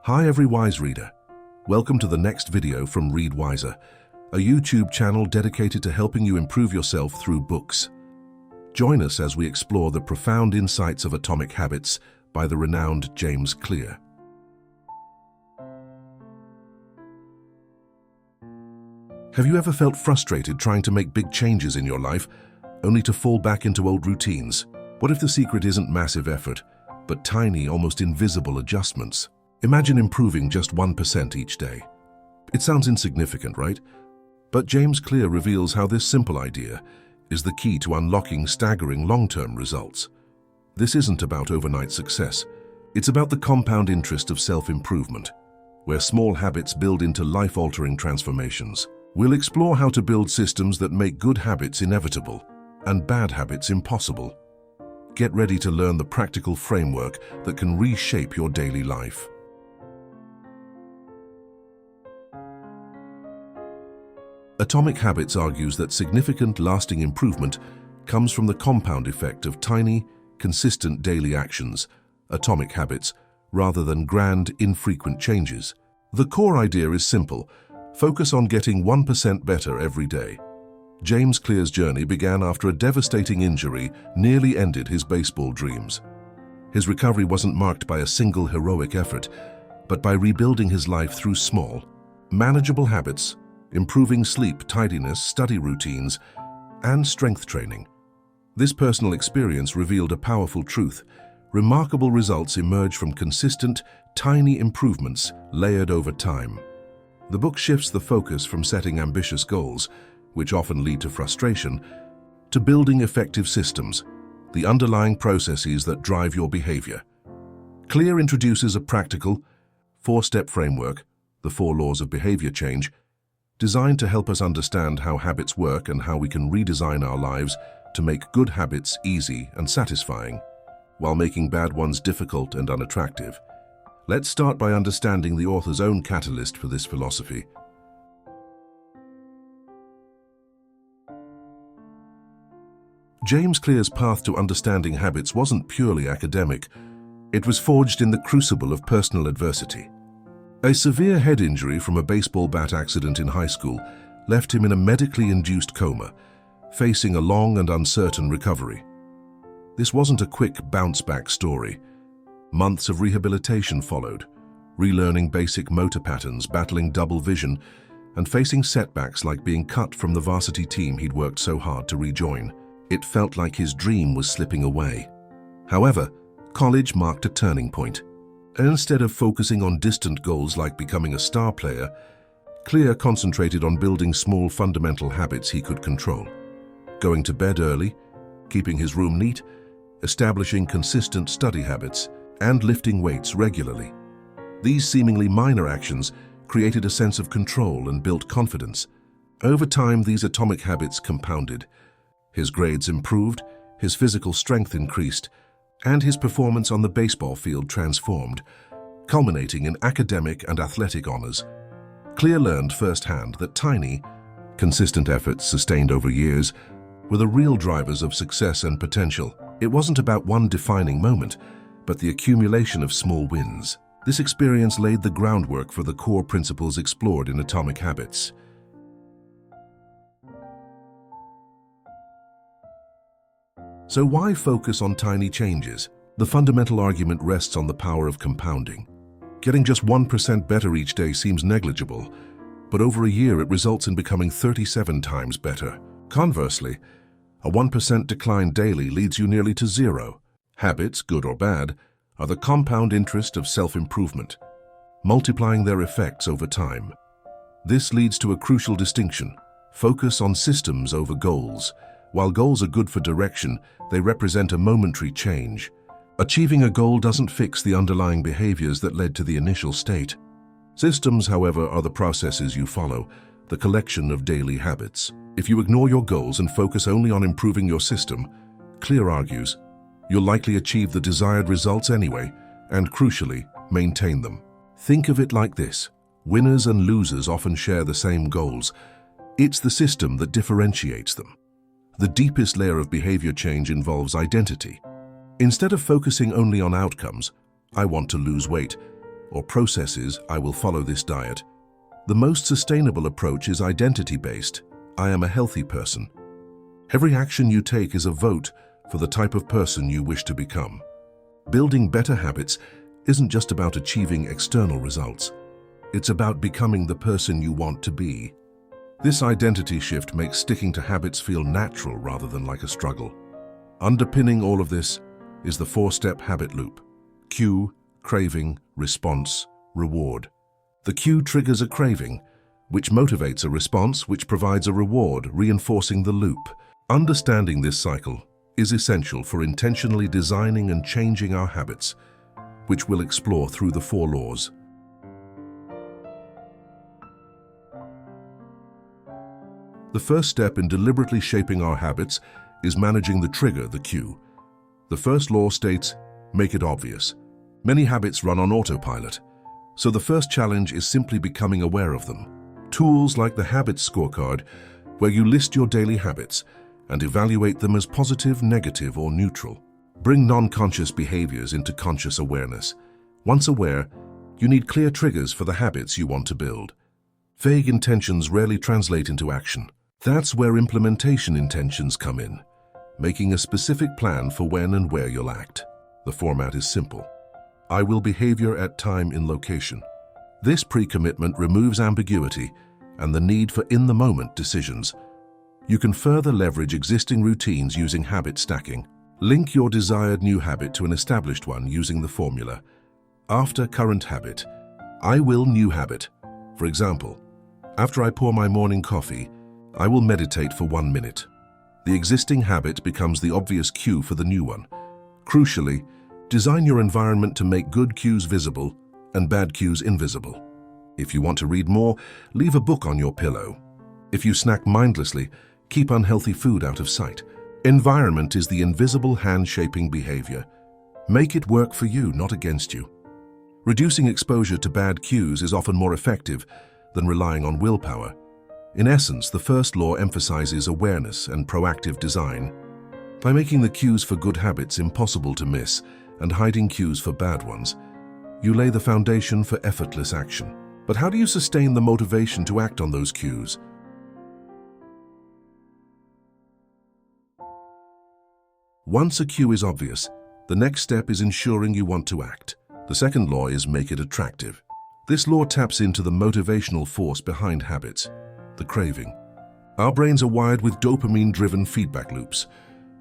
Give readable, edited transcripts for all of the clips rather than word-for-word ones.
Hi every wise reader. Welcome to the next video from Read Wiser, a YouTube channel dedicated to helping you improve yourself through books. Join us as we explore the profound insights of Atomic Habits by the renowned James Clear. Have you ever felt frustrated trying to make big changes in your life, only to fall back into old routines? What if the secret isn't massive effort, but tiny, almost invisible adjustments? Imagine improving just 1% each day. It sounds insignificant, right? But James Clear reveals how this simple idea is the key to unlocking staggering long-term results. This isn't about overnight success. It's about the compound interest of self-improvement, where small habits build into life-altering transformations. We'll explore how to build systems that make good habits inevitable and bad habits impossible. Get ready to learn the practical framework that can reshape your daily life. Atomic Habits argues that significant, lasting improvement comes from the compound effect of tiny, consistent daily actions, atomic habits, rather than grand, infrequent changes. The core idea is simple: focus on getting 1% better every day. James Clear's journey began after a devastating injury nearly ended his baseball dreams. His recovery wasn't marked by a single heroic effort, but by rebuilding his life through small, manageable habits, improving sleep, tidiness, study routines, and strength training. This personal experience revealed a powerful truth: remarkable results emerge from consistent, tiny improvements layered over time. The book shifts the focus from setting ambitious goals, which often lead to frustration, to building effective systems, the underlying processes that drive your behavior. Clear introduces a practical, four-step framework, the 4 laws of behavior change, designed to help us understand how habits work and how we can redesign our lives to make good habits easy and satisfying, while making bad ones difficult and unattractive. Let's start by understanding the author's own catalyst for this philosophy. James Clear's path to understanding habits wasn't purely academic. It was forged in the crucible of personal adversity. A severe head injury from a baseball bat accident in high school left him in a medically induced coma, facing a long and uncertain recovery. This wasn't a quick bounce-back story. Months of rehabilitation followed, relearning basic motor patterns, battling double vision, and facing setbacks like being cut from the varsity team he'd worked so hard to rejoin. It felt like his dream was slipping away. However, college marked a turning point. And instead of focusing on distant goals like becoming a star player, Clear concentrated on building small fundamental habits he could control. Going to bed early, keeping his room neat, establishing consistent study habits, and lifting weights regularly. These seemingly minor actions created a sense of control and built confidence. Over time, these atomic habits compounded. His grades improved, his physical strength increased, and his performance on the baseball field transformed, culminating in academic and athletic honors. Clear learned firsthand that tiny, consistent efforts sustained over years were the real drivers of success and potential. It wasn't about one defining moment, but the accumulation of small wins. This experience laid the groundwork for the core principles explored in Atomic Habits. So why focus on tiny changes? The fundamental argument rests on the power of compounding. Getting just 1% better each day seems negligible, but over a year it results in becoming 37 times better. Conversely, a 1% decline daily leads you nearly to zero. Habits, good or bad, are the compound interest of self-improvement, multiplying their effects over time. This leads to a crucial distinction: focus on systems over goals. While goals are good for direction, they represent a momentary change. Achieving a goal doesn't fix the underlying behaviors that led to the initial state. Systems, however, are the processes you follow, the collection of daily habits. If you ignore your goals and focus only on improving your system, Clear argues, you'll likely achieve the desired results anyway, and crucially, maintain them. Think of it like this: winners and losers often share the same goals. It's the system that differentiates them. The deepest layer of behavior change involves identity. Instead of focusing only on outcomes, I want to lose weight, or processes "I will follow this diet." The most sustainable approach is identity-based. I am a healthy person. Every action you take is a vote for the type of person you wish to become. Building better habits isn't just about achieving external results. It's about becoming the person you want to be. This identity shift makes sticking to habits feel natural rather than like a struggle. Underpinning all of this is the four-step habit loop: cue, craving, response, reward. The cue triggers a craving, which motivates a response, which provides a reward, reinforcing the loop. Understanding this cycle is essential for intentionally designing and changing our habits, which we'll explore through the 4 laws. The first step in deliberately shaping our habits is managing the trigger, the cue. The first law states, make it obvious. Many habits run on autopilot, so the first challenge is simply becoming aware of them. Tools like the Habits Scorecard, where you list your daily habits and evaluate them as positive, negative, or neutral, bring non-conscious behaviors into conscious awareness. Once aware, you need clear triggers for the habits you want to build. Vague intentions rarely translate into action. That's where implementation intentions come in, making a specific plan for when and where you'll act. The format is simple. I will behavior at time in location. This pre-commitment removes ambiguity and the need for in-the-moment decisions. You can further leverage existing routines using habit stacking. Link your desired new habit to an established one using the formula: after current habit, I will new habit. For example, after I pour my morning coffee, I will meditate for 1 minute. The existing habit becomes the obvious cue for the new one. Crucially, design your environment to make good cues visible and bad cues invisible. If you want to read more, leave a book on your pillow. If you snack mindlessly, keep unhealthy food out of sight. Environment is the invisible hand-shaping behavior. Make it work for you, not against you. Reducing exposure to bad cues is often more effective than relying on willpower. In essence, the first law emphasizes awareness and proactive design. By making the cues for good habits impossible to miss and hiding cues for bad ones, you lay the foundation for effortless action. But how do you sustain the motivation to act on those cues? Once a cue is obvious, the next step is ensuring you want to act. The second law is make it attractive. This law taps into the motivational force behind habits, the craving. Our brains are wired with dopamine-driven feedback loops.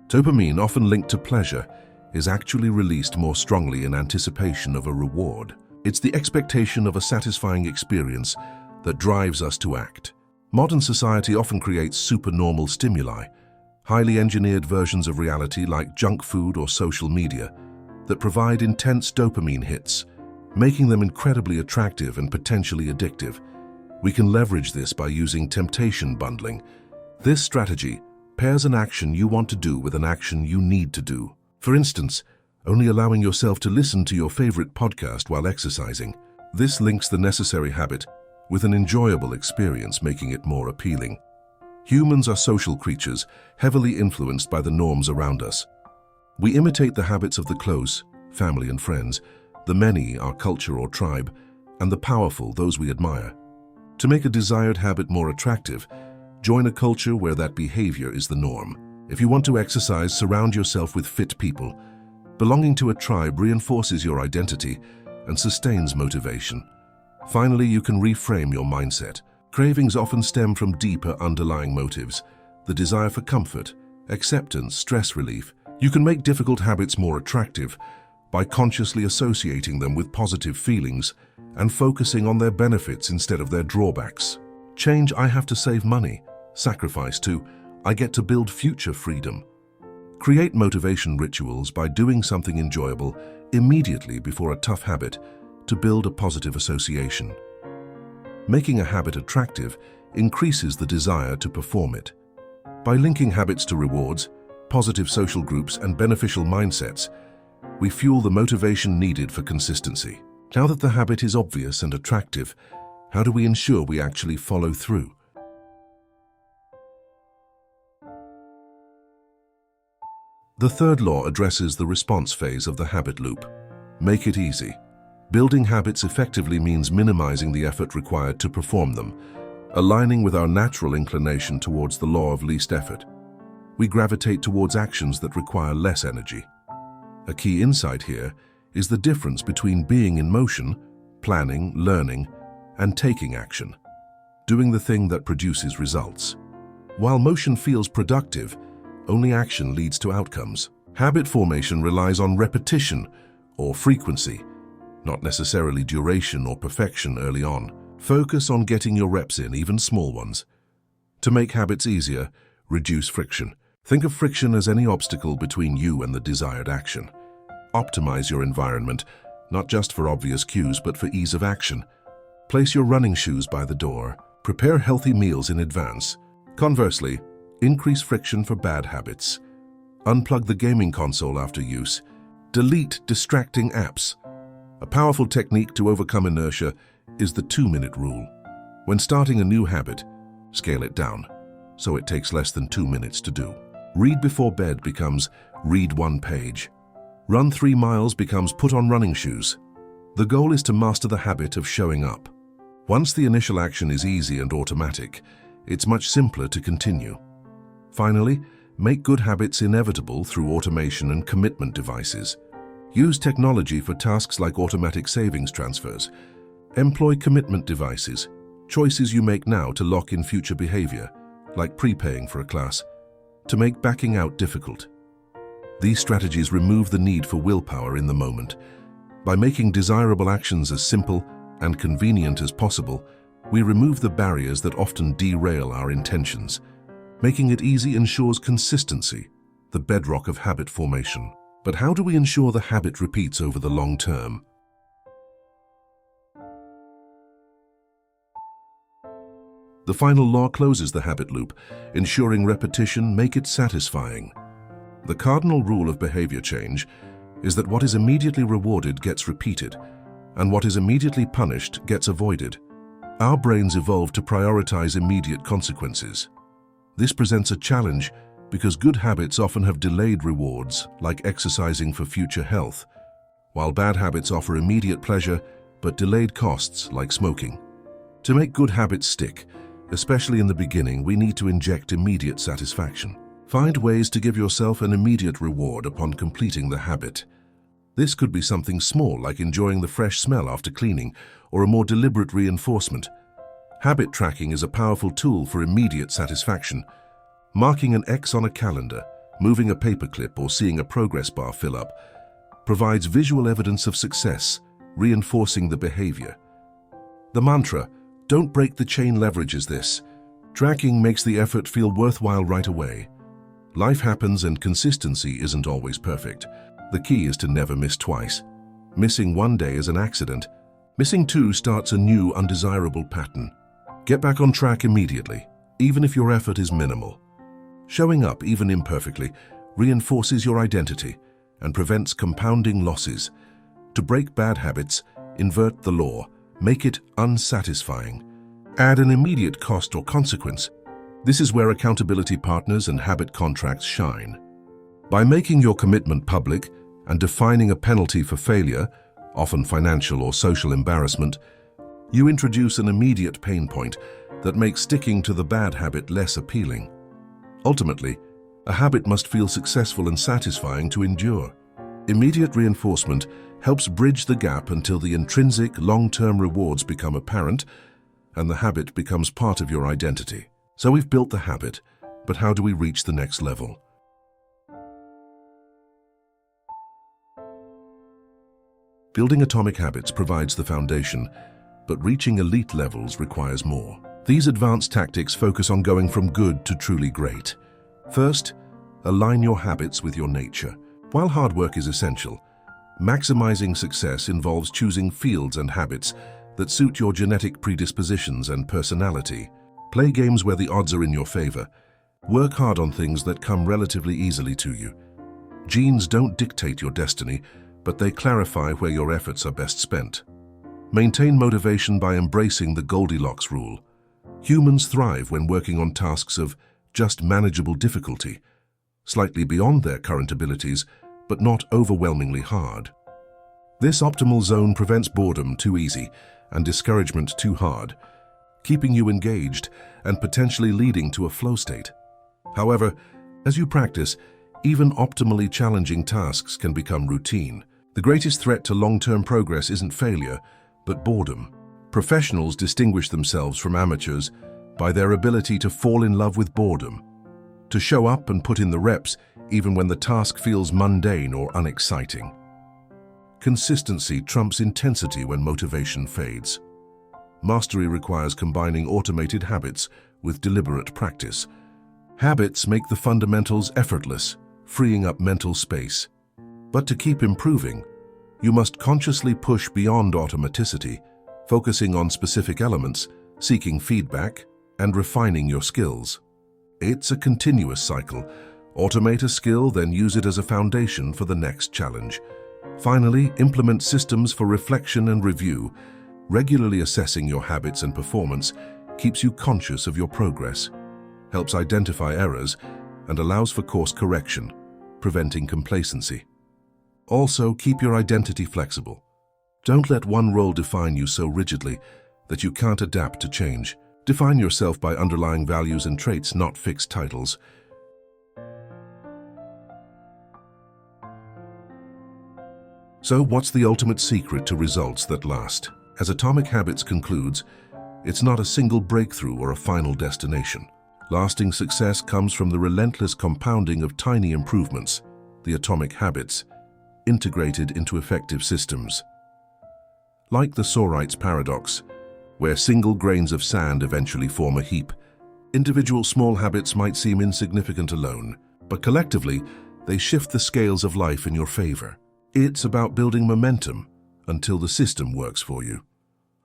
Dopamine, often linked to pleasure, is actually released more strongly in anticipation of a reward. It's the expectation of a satisfying experience that drives us to act. Modern society often creates supernormal stimuli, highly engineered versions of reality like junk food or social media, that provide intense dopamine hits, making them incredibly attractive and potentially addictive. We can leverage this by using temptation bundling. This strategy pairs an action you want to do with an action you need to do. For instance, only allowing yourself to listen to your favorite podcast while exercising. This links the necessary habit with an enjoyable experience, making it more appealing. Humans are social creatures, heavily influenced by the norms around us. We imitate the habits of the close, family and friends, the many, our culture or tribe, and the powerful, those we admire. To make a desired habit more attractive, join a culture where that behavior is the norm. If you want to exercise, surround yourself with fit people. Belonging to a tribe reinforces your identity and sustains motivation. Finally, you can reframe your mindset. Cravings often stem from deeper underlying motives: the desire for comfort, acceptance, stress relief. You can make difficult habits more attractive by consciously associating them with positive feelings and focusing on their benefits instead of their drawbacks. Change "I have to save money" sacrifice to "I get to build future freedom." Create motivation rituals by doing something enjoyable immediately before a tough habit to build a positive association. Making a habit attractive increases the desire to perform it. By linking habits to rewards, positive social groups, and beneficial mindsets, we fuel the motivation needed for consistency. Now that the habit is obvious and attractive, how do we ensure we actually follow through? The third law addresses the response phase of the habit loop. Make it easy. Building habits effectively means minimizing the effort required to perform them, aligning with our natural inclination towards the law of least effort. We gravitate towards actions that require less energy. A key insight here is the difference between being in motion, planning, learning, and taking action, doing the thing that produces results. While motion feels productive, only action leads to outcomes. Habit formation relies on repetition or frequency, not necessarily duration or perfection early on. Focus on getting your reps in, even small ones. To make habits easier, reduce friction. Think of friction as any obstacle between you and the desired action. Optimize your environment, not just for obvious cues, but for ease of action. Place your running shoes by the door. Prepare healthy meals in advance. Conversely, increase friction for bad habits. Unplug the gaming console after use. Delete distracting apps. A powerful technique to overcome inertia is the 2-minute rule. When starting a new habit, scale it down, so it takes less than 2 minutes to do. Read before bed becomes read 1 page. Run 3 miles becomes put on running shoes. The goal is to master the habit of showing up. Once the initial action is easy and automatic, it's much simpler to continue. Finally, make good habits inevitable through automation and commitment devices. Use technology for tasks like automatic savings transfers. Employ commitment devices, choices you make now to lock in future behavior, like prepaying for a class, to make backing out difficult. These strategies remove the need for willpower in the moment. By making desirable actions as simple and convenient as possible, we remove the barriers that often derail our intentions. Making it easy ensures consistency, the bedrock of habit formation. But how do we ensure the habit repeats over the long term? The final law closes the habit loop, ensuring repetition make it satisfying. The cardinal rule of behavior change is that what is immediately rewarded gets repeated, and what is immediately punished gets avoided. Our brains evolved to prioritize immediate consequences. This presents a challenge because good habits often have delayed rewards, like exercising for future health, while bad habits offer immediate pleasure but delayed costs, like smoking. To make good habits stick, especially in the beginning, we need to inject immediate satisfaction. Find ways to give yourself an immediate reward upon completing the habit. This could be something small, like enjoying the fresh smell after cleaning, or a more deliberate reinforcement. Habit tracking is a powerful tool for immediate satisfaction. Marking an X on a calendar, moving a paperclip, or seeing a progress bar fill up provides visual evidence of success, reinforcing the behavior. The mantra, "Don't break the chain," leverages this. Tracking makes the effort feel worthwhile right away. Life happens and consistency isn't always perfect. The key is to never miss twice. Missing 1 day is an accident. Missing 2 starts a new, undesirable pattern. Get back on track immediately, even if your effort is minimal. Showing up, even imperfectly, reinforces your identity and prevents compounding losses. To break bad habits, invert the law, make it unsatisfying. Add an immediate cost or consequence. This is where accountability partners and habit contracts shine. By making your commitment public and defining a penalty for failure, often financial or social embarrassment, you introduce an immediate pain point that makes sticking to the bad habit less appealing. Ultimately, a habit must feel successful and satisfying to endure. Immediate reinforcement helps bridge the gap until the intrinsic long-term rewards become apparent and the habit becomes part of your identity. So we've built the habit, but how do we reach the next level? Building atomic habits provides the foundation, but reaching elite levels requires more. These advanced tactics focus on going from good to truly great. First, align your habits with your nature. While hard work is essential, maximizing success involves choosing fields and habits that suit your genetic predispositions and personality. Play games where the odds are in your favor. Work hard on things that come relatively easily to you. Genes don't dictate your destiny, but they clarify where your efforts are best spent. Maintain motivation by embracing the Goldilocks rule. Humans thrive when working on tasks of just manageable difficulty, slightly beyond their current abilities, but not overwhelmingly hard. This optimal zone prevents boredom too easy and discouragement too hard, keeping you engaged and potentially leading to a flow state. However, as you practice, even optimally challenging tasks can become routine. The greatest threat to long-term progress isn't failure, but boredom. Professionals distinguish themselves from amateurs by their ability to fall in love with boredom, to show up and put in the reps even when the task feels mundane or unexciting. Consistency trumps intensity when motivation fades. Mastery requires combining automated habits with deliberate practice. Habits make the fundamentals effortless, freeing up mental space. But to keep improving, you must consciously push beyond automaticity, focusing on specific elements, seeking feedback, and refining your skills. It's a continuous cycle. Automate a skill, then use it as a foundation for the next challenge. Finally, implement systems for reflection and review. Regularly assessing your habits and performance keeps you conscious of your progress, helps identify errors, and allows for course correction, preventing complacency. Also, keep your identity flexible. Don't let one role define you so rigidly that you can't adapt to change. Define yourself by underlying values and traits, not fixed titles. So, what's the ultimate secret to results that last? As Atomic Habits concludes, it's not a single breakthrough or a final destination. Lasting success comes from the relentless compounding of tiny improvements, the atomic habits, integrated into effective systems. Like the Sorites paradox, where single grains of sand eventually form a heap, individual small habits might seem insignificant alone, but collectively, they shift the scales of life in your favor. It's about building momentum until the system works for you.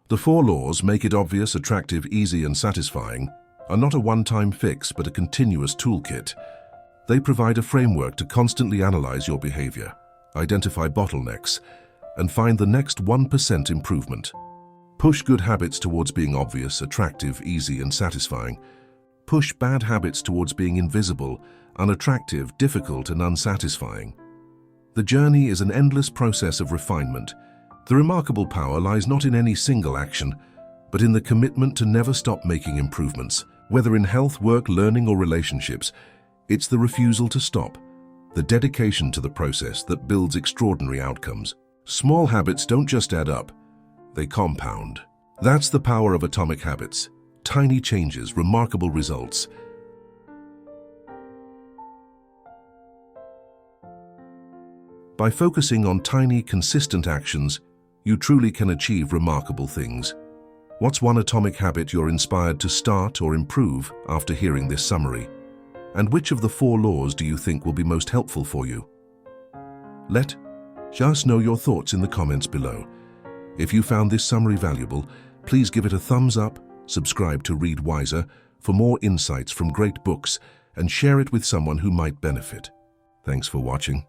The 4 laws, make it obvious, attractive, easy, and satisfying, are not a one-time fix but a continuous toolkit. They provide a framework to constantly analyze your behavior, identify bottlenecks, and find the next 1% improvement. Push good habits towards being obvious, attractive, easy, and satisfying. Push bad habits towards being invisible, unattractive, difficult, and unsatisfying. The journey is an endless process of refinement. The remarkable power lies not in any single action, but in the commitment to never stop making improvements. Whether in health, work, learning, or relationships, it's the refusal to stop, the dedication to the process that builds extraordinary outcomes. Small habits don't just add up, they compound. That's the power of Atomic Habits. Tiny changes, remarkable results. By focusing on tiny, consistent actions, you truly can achieve remarkable things. What's one atomic habit you're inspired to start or improve after hearing this summary? And which of the 4 laws do you think will be most helpful for you? Let us know your thoughts in the comments below. If you found this summary valuable, please give it a thumbs up, subscribe to Read Wiser for more insights from great books, and share it with someone who might benefit. Thanks for watching.